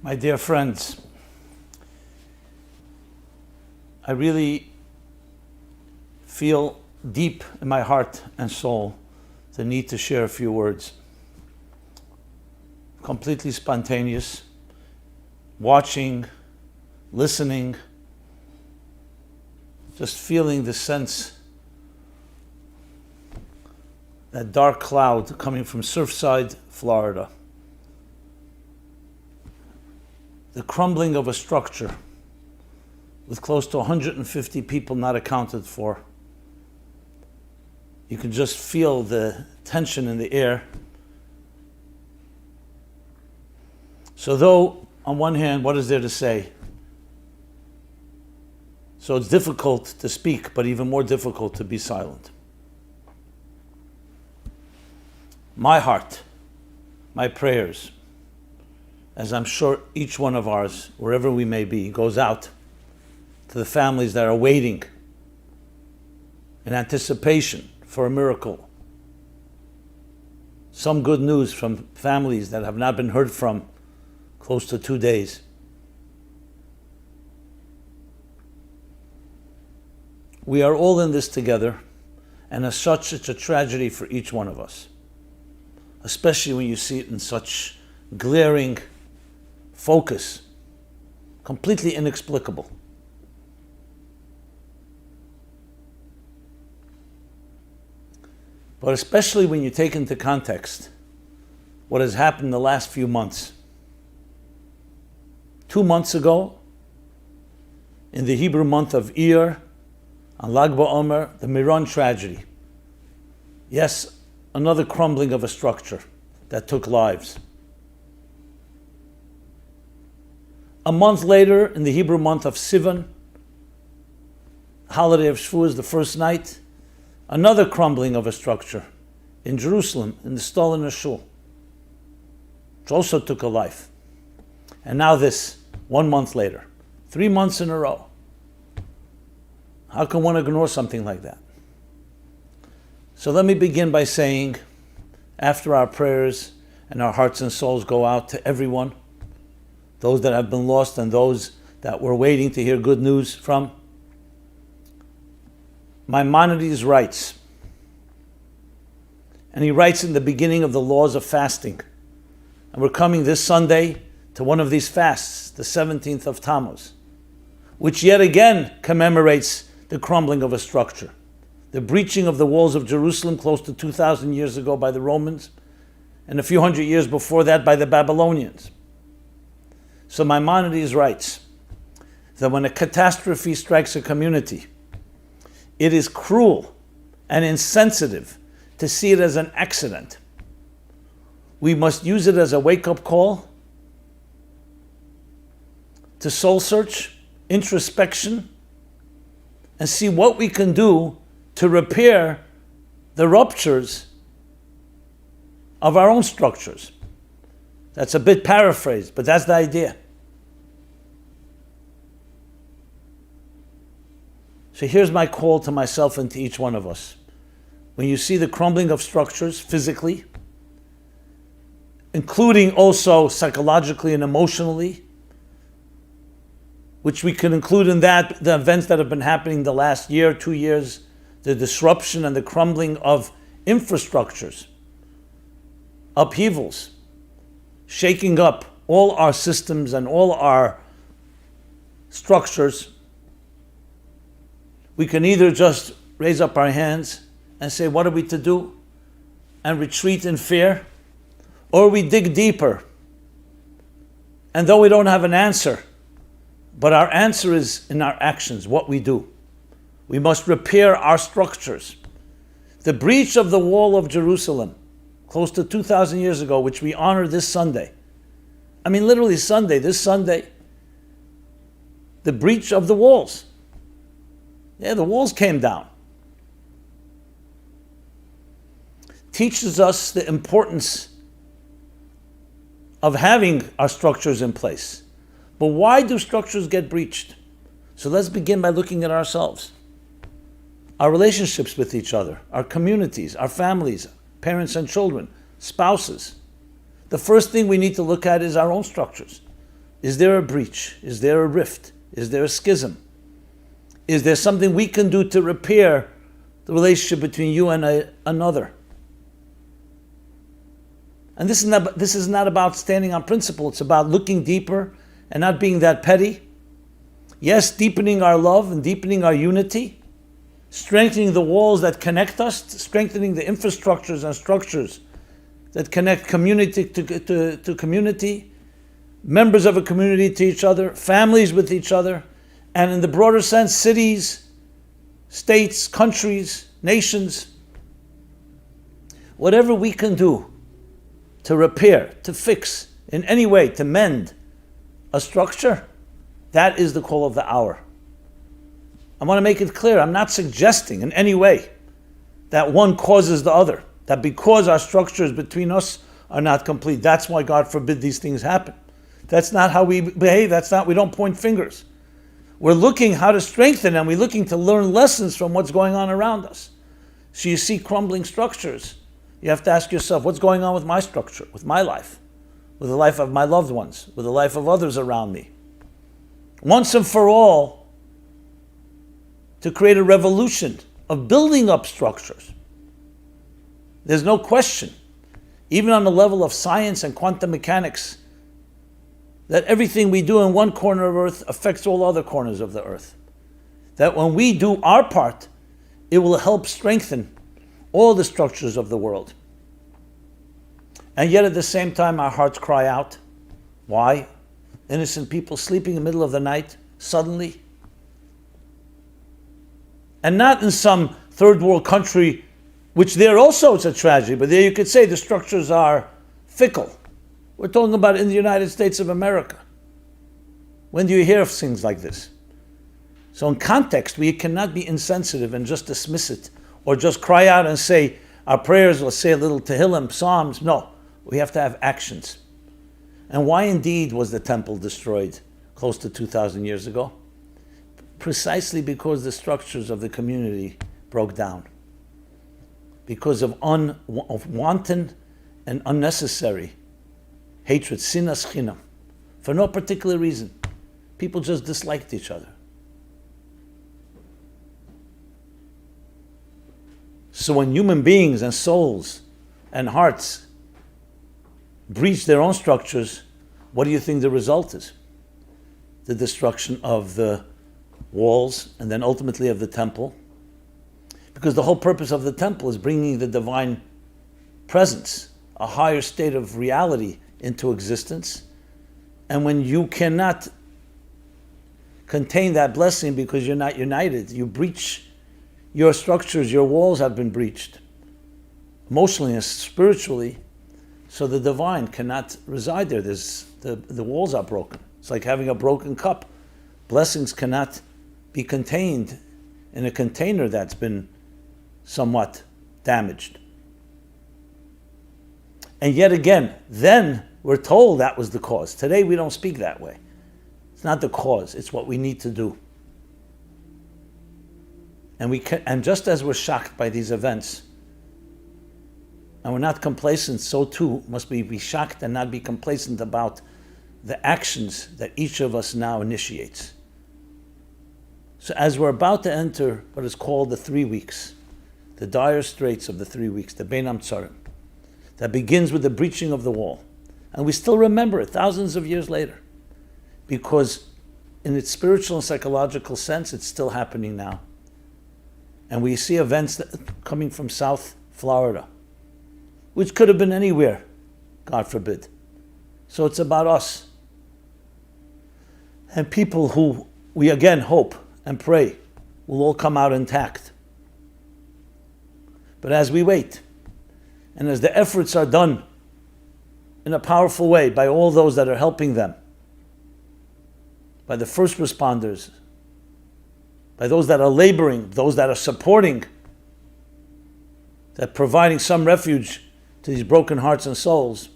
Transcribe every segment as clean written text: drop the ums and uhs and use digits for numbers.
My dear friends, I really feel deep in my heart and soul the need to share a few words. Completely spontaneous, watching, listening, just feeling the sense, that dark cloud coming from Surfside, Florida. The crumbling of a structure with close to 150 people not accounted for. You can just feel the tension in the air. So though, on one hand, what is there to say? So it's difficult to speak, but even more difficult to be silent. My heart, my prayers, as I'm sure each one of ours, wherever we may be, goes out to the families that are waiting in anticipation for a miracle. Some good news from families that have not been heard from close to 2 days. We are all in this together, and as such, it's a tragedy for each one of us, especially when you see it in such glaring focus, completely inexplicable. But especially when you take into context what has happened in the last few months. 2 months ago, in the Hebrew month of Iyar, on Lag BaOmer, the Meron tragedy. Yes, another crumbling of a structure that took lives. A month later, in the Hebrew month of Sivan, holiday of Shavuos, the first night, another crumbling of a structure in Jerusalem, in the Stolin shul, which also took a life. And now this, 1 month later, 3 months in a row. How can one ignore something like that? So let me begin by saying, after our prayers and our hearts and souls go out to everyone, those that have been lost and those that we're waiting to hear good news from, Maimonides writes, and he writes in the beginning of the laws of fasting, and we're coming this Sunday to one of these fasts, the 17th of Tammuz, which yet again commemorates the crumbling of a structure, the breaching of the walls of Jerusalem close to 2,000 years ago by the Romans, and a few hundred years before that by the Babylonians. So Maimonides writes that when a catastrophe strikes a community, it is cruel and insensitive to see it as an accident. We must use it as a wake-up call to soul search, introspection, and see what we can do to repair the ruptures of our own structures. That's a bit paraphrased, but that's the idea. So here's my call to myself and to each one of us. When you see the crumbling of structures physically, including also psychologically and emotionally, which we can include in that the events that have been happening the last year, 2 years, the disruption and the crumbling of infrastructures, upheavals, shaking up all our systems and all our structures. We can either just raise up our hands and say, what are we to do? And retreat in fear, or we dig deeper. And though we don't have an answer, but our answer is in our actions, what we do. We must repair our structures. The breach of the wall of Jerusalem, close to 2,000 years ago, which we honor this Sunday. I mean, literally Sunday, this Sunday. The breach of the walls. Yeah, the walls came down. Teaches us the importance of having our structures in place. But why do structures get breached? So let's begin by looking at ourselves. Our relationships with each other, our communities, our families, parents and children, spouses. The first thing we need to look at is our own structures. Is there a breach? Is there a rift? Is there a schism? Is there something we can do to repair the relationship between you and another? And this is not about standing on principle. It's about looking deeper and not being that petty. Yes, deepening our love and deepening our unity, strengthening the walls that connect us, strengthening the infrastructures and structures that connect community to community, members of a community to each other, families with each other, and in the broader sense, cities, states, countries, nations. Whatever we can do to repair, to fix, in any way, to mend a structure, that is the call of the hour. I want to make it clear, I'm not suggesting in any way that one causes the other, that because our structures between us are not complete, that's why God forbid these things happen. That's not how we behave, we don't point fingers. We're looking how to strengthen and we're looking to learn lessons from what's going on around us. So you see crumbling structures, you have to ask yourself, what's going on with my structure, with my life, with the life of my loved ones, with the life of others around me? Once and for all, to create a revolution of building up structures. There's no question, even on the level of science and quantum mechanics, that everything we do in one corner of Earth affects all other corners of the Earth. That when we do our part, it will help strengthen all the structures of the world. And yet at the same time, our hearts cry out. Why? Innocent people sleeping in the middle of the night, suddenly. And not in some third world country, which there also it's a tragedy, but there you could say the structures are fickle. We're talking about in the United States of America. When do you hear of things like this? So in context, we cannot be insensitive and just dismiss it, or just cry out and say our prayers, let's say a little Tehillim, Psalms. No, we have to have actions. And why indeed was the temple destroyed close to 2,000 years ago? Precisely because the structures of the community broke down. Because of wanton and unnecessary hatred, sinas chinam, for no particular reason. People just disliked each other. So when human beings and souls and hearts breach their own structures, what do you think the result is? The destruction of the walls and then ultimately of the temple. Because the whole purpose of the temple is bringing the divine presence, a higher state of reality into existence. And when you cannot contain that blessing because you're not united, you breach your structures, your walls have been breached, emotionally and spiritually, so the divine cannot reside there. The walls are broken. It's like having a broken cup. Blessings cannot be contained in a container that's been somewhat damaged. And yet again, then we're told that was the cause. Today we don't speak that way. It's not the cause, it's what we need to do. And just as we're shocked by these events, and we're not complacent, so too must we be shocked and not be complacent about the actions that each of us now initiates. So as we're about to enter what is called the 3 weeks, the dire straits of the 3 weeks, the Bein Hamtzarim, that begins with the breaching of the wall. And we still remember it thousands of years later, because in its spiritual and psychological sense, it's still happening now. And we see events coming from South Florida, which could have been anywhere, God forbid. So it's about us. And people who we again hope and pray will all come out intact. But as we wait, and as the efforts are done in a powerful way by all those that are helping them, by the first responders, by those that are laboring, those that are supporting, that providing some refuge to these broken hearts and souls,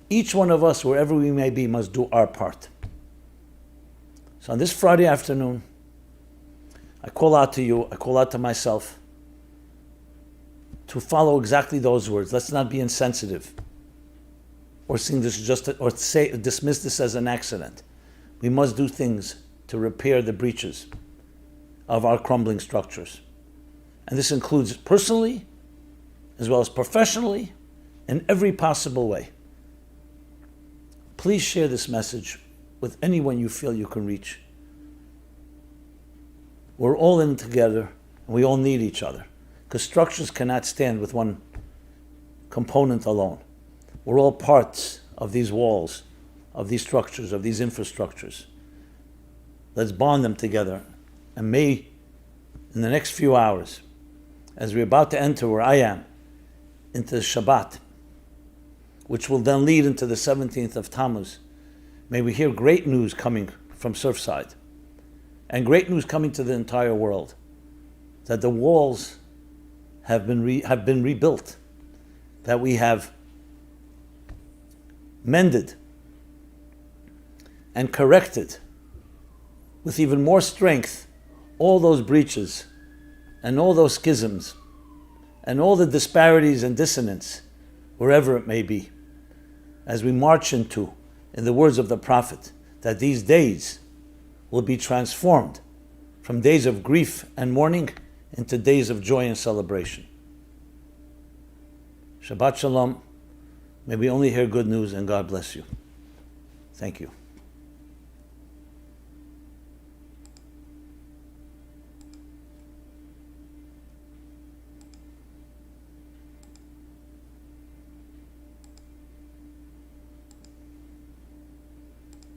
each one of us, wherever we may be, must do our part. So on this Friday afternoon, I call out to you, I call out to myself, to follow exactly those words. Let's not be insensitive. or dismiss this as an accident. We must do things to repair the breaches of our crumbling structures. And this includes personally, as well as professionally, in every possible way. Please share this message with anyone you feel you can reach. We're all in together, and we all need each other, because structures cannot stand with one component alone. We're all parts of these walls, of these structures, of these infrastructures. Let's bond them together. And may, in the next few hours, as we're about to enter where I am, into Shabbat, which will then lead into the 17th of Tammuz, may we hear great news coming from Surfside, and great news coming to the entire world, that the walls have been rebuilt, that we have mended and corrected with even more strength all those breaches and all those schisms and all the disparities and dissonance, wherever it may be, as we march into, in the words of the Prophet, that these days will be transformed from days of grief and mourning into days of joy and celebration. Shabbat Shalom. May we only hear good news, and God bless you. Thank you.